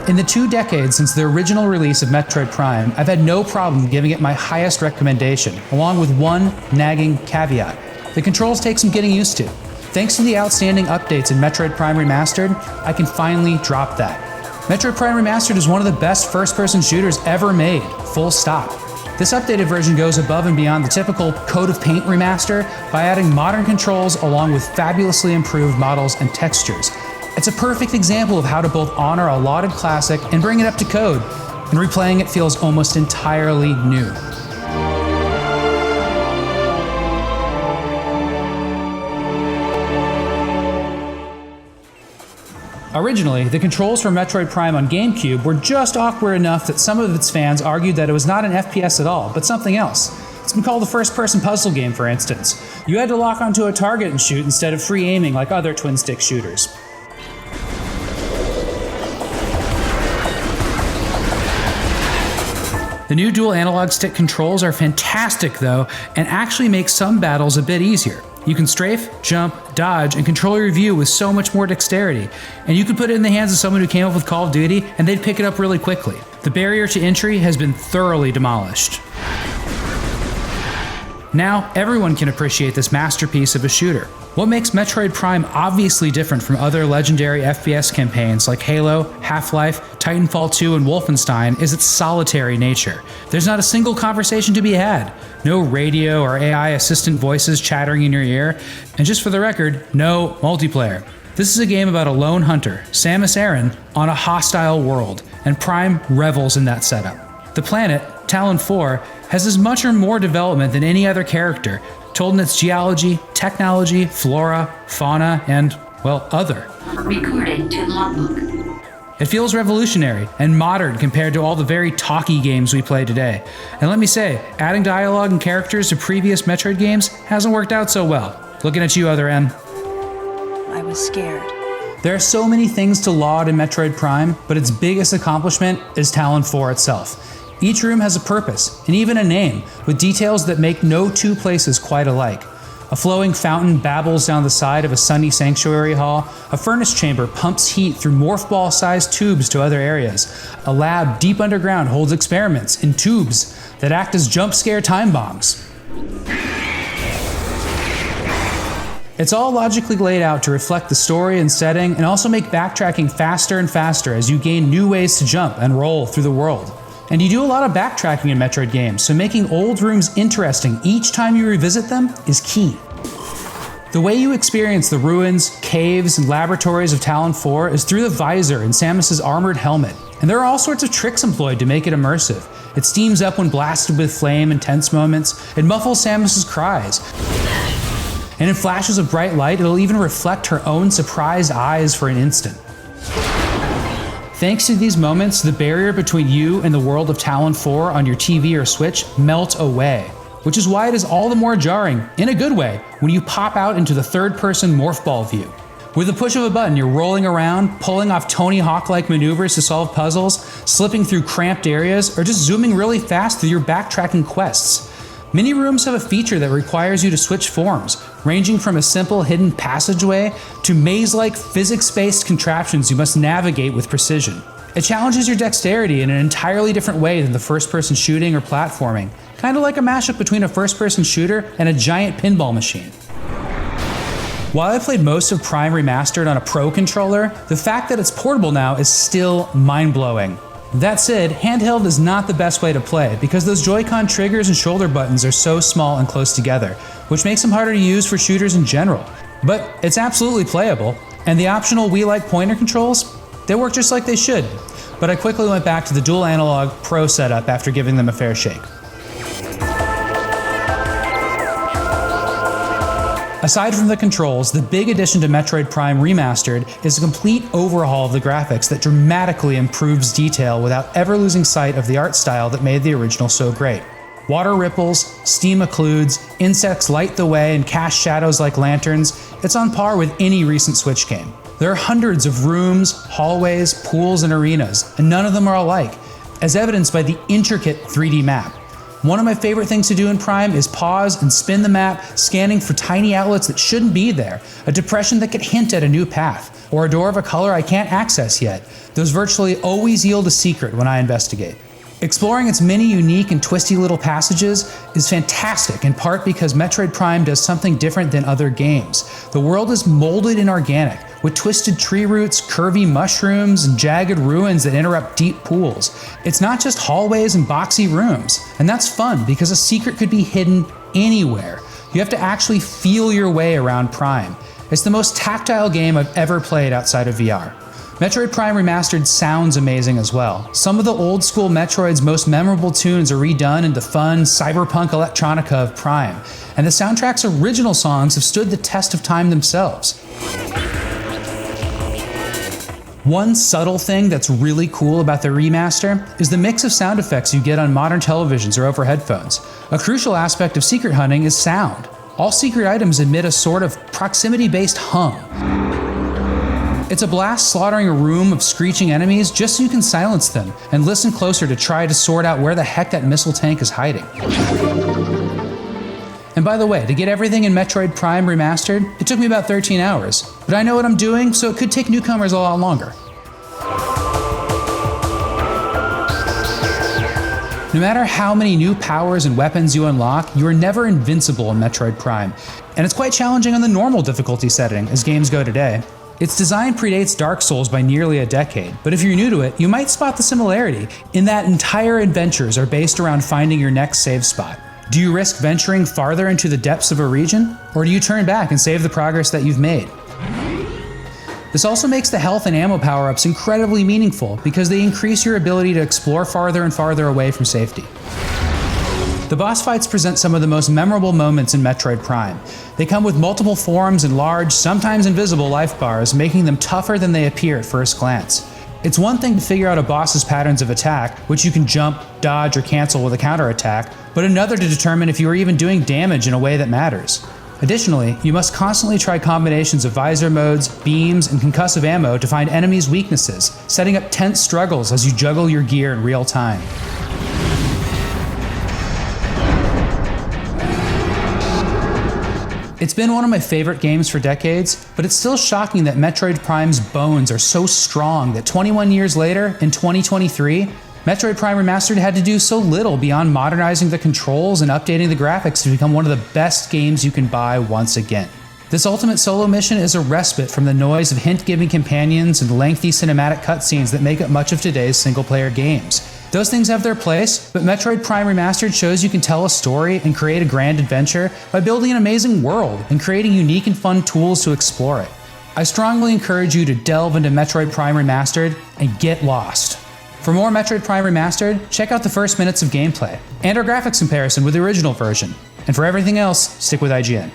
In the 2 decades since the original release of Metroid Prime, I've had no problem giving it my highest recommendation, along with one nagging caveat. The controls take some getting used to. Thanks to the outstanding updates in Metroid Prime Remastered, I can finally drop that. Metroid Prime Remastered is one of the best first-person shooters ever made, full stop. This updated version goes above and beyond the typical Code of Paint remaster by adding modern controls along with fabulously improved models and textures. It's a perfect example of how to both honor a lauded classic and bring it up to code, and replaying it feels almost entirely new. Originally, the controls for Metroid Prime on GameCube were just awkward enough that some of its fans argued that it was not an FPS at all, but something else. It's been called a first-person puzzle game, for instance. You had to lock onto a target and shoot instead of free aiming like other twin-stick shooters. The new dual analog stick controls are fantastic though, and actually make some battles a bit easier. You can strafe, jump, dodge, and control your view with so much more dexterity. And you could put it in the hands of someone who came up with Call of Duty, and they'd pick it up really quickly. The barrier to entry has been thoroughly demolished. Now, everyone can appreciate this masterpiece of a shooter. What makes Metroid Prime obviously different from other legendary FPS campaigns like Halo, Half-Life, Titanfall 2, and Wolfenstein is its solitary nature. There's not a single conversation to be had. No radio or AI assistant voices chattering in your ear, and just for the record, no multiplayer. This is a game about a lone hunter, Samus Aran, on a hostile world, and Prime revels in that setup. The planet, Talon 4, has as much or more development than any other character, told in its geology, technology, flora, fauna, and, well, other. Recorded to logbook. It feels revolutionary and modern compared to all the very talky games we play today. And let me say, adding dialogue and characters to previous Metroid games hasn't worked out so well. Looking at you, Other M. I was scared. There are so many things to laud in Metroid Prime, but its biggest accomplishment is Talon 4 itself. Each room has a purpose, and even a name, with details that make no two places quite alike. A flowing fountain babbles down the side of a sunny sanctuary hall. A furnace chamber pumps heat through morph ball-sized tubes to other areas. A lab deep underground holds experiments in tubes that act as jump scare time bombs. It's all logically laid out to reflect the story and setting, and also make backtracking faster and faster as you gain new ways to jump and roll through the world. And you do a lot of backtracking in Metroid games, so making old rooms interesting each time you revisit them is key. The way you experience the ruins, caves, and laboratories of Talon 4 is through the visor in Samus's armored helmet, and there are all sorts of tricks employed to make it immersive. It steams up when blasted with flame in tense moments, it muffles Samus's cries, and in flashes of bright light, it'll even reflect her own surprised eyes for an instant. Thanks to these moments, the barrier between you and the world of Talon 4 on your TV or Switch melts away, which is why it is all the more jarring, in a good way, when you pop out into the third-person morph ball view. With the push of a button, you're rolling around, pulling off Tony Hawk-like maneuvers to solve puzzles, slipping through cramped areas, or just zooming really fast through your backtracking quests. Many rooms have a feature that requires you to switch forms, ranging from a simple hidden passageway to maze-like physics-based contraptions you must navigate with precision. It challenges your dexterity in an entirely different way than the first-person shooting or platforming, kind of like a mashup between a first-person shooter and a giant pinball machine. While I played most of Prime Remastered on a Pro controller, the fact that it's portable now is still mind-blowing. That said, handheld is not the best way to play because those Joy-Con triggers and shoulder buttons are so small and close together, which makes them harder to use for shooters in general. But it's absolutely playable, and the optional Wii-like pointer controls, they work just like they should. But I quickly went back to the dual analog Pro setup after giving them a fair shake. Aside from the controls, the big addition to Metroid Prime Remastered is a complete overhaul of the graphics that dramatically improves detail without ever losing sight of the art style that made the original so great. Water ripples, steam occludes, insects light the way and cast shadows like lanterns. It's on par with any recent Switch game. There are hundreds of rooms, hallways, pools, and arenas, and none of them are alike, as evidenced by the intricate 3D map. One of my favorite things to do in Prime is pause and spin the map, scanning for tiny outlets that shouldn't be there, a depression that could hint at a new path, or a door of a color I can't access yet. Those virtually always yield a secret when I investigate. Exploring its many unique and twisty little passages is fantastic, in part because Metroid Prime does something different than other games. The world is molded and organic, with twisted tree roots, curvy mushrooms, and jagged ruins that interrupt deep pools. It's not just hallways and boxy rooms, and that's fun because a secret could be hidden anywhere. You have to actually feel your way around Prime. It's the most tactile game I've ever played outside of VR. Metroid Prime Remastered sounds amazing as well. Some of the old school Metroid's most memorable tunes are redone into fun, cyberpunk electronica of Prime, and the soundtrack's original songs have stood the test of time themselves. One subtle thing that's really cool about the remaster is the mix of sound effects you get on modern televisions or over headphones. A crucial aspect of secret hunting is sound. All secret items emit a sort of proximity-based hum. It's a blast slaughtering a room of screeching enemies just so you can silence them and listen closer to try to sort out where the heck that missile tank is hiding. And by the way, to get everything in Metroid Prime Remastered, it took me about 13 hours. But I know what I'm doing, so it could take newcomers a lot longer. No matter how many new powers and weapons you unlock, you are never invincible in Metroid Prime. And it's quite challenging on the normal difficulty setting as games go today. Its design predates Dark Souls by nearly a decade, but if you're new to it, you might spot the similarity in that entire adventures are based around finding your next save spot. Do you risk venturing farther into the depths of a region, or do you turn back and save the progress that you've made? This also makes the health and ammo power-ups incredibly meaningful because they increase your ability to explore farther and farther away from safety. The boss fights present some of the most memorable moments in Metroid Prime. They come with multiple forms and large, sometimes invisible life bars, making them tougher than they appear at first glance. It's one thing to figure out a boss's patterns of attack, which you can jump, dodge, or cancel with a counterattack, but another to determine if you are even doing damage in a way that matters. Additionally, you must constantly try combinations of visor modes, beams, and concussive ammo to find enemies' weaknesses, setting up tense struggles as you juggle your gear in real time. It's been one of my favorite games for decades, but it's still shocking that Metroid Prime's bones are so strong that 21 years later, in 2023, Metroid Prime Remastered had to do so little beyond modernizing the controls and updating the graphics to become one of the best games you can buy once again. This ultimate solo mission is a respite from the noise of hint-giving companions and lengthy cinematic cutscenes that make up much of today's single-player games. Those things have their place, but Metroid Prime Remastered shows you can tell a story and create a grand adventure by building an amazing world and creating unique and fun tools to explore it. I strongly encourage you to delve into Metroid Prime Remastered and get lost. For more Metroid Prime Remastered, check out the first minutes of gameplay and our graphics comparison with the original version. And for everything else, stick with IGN.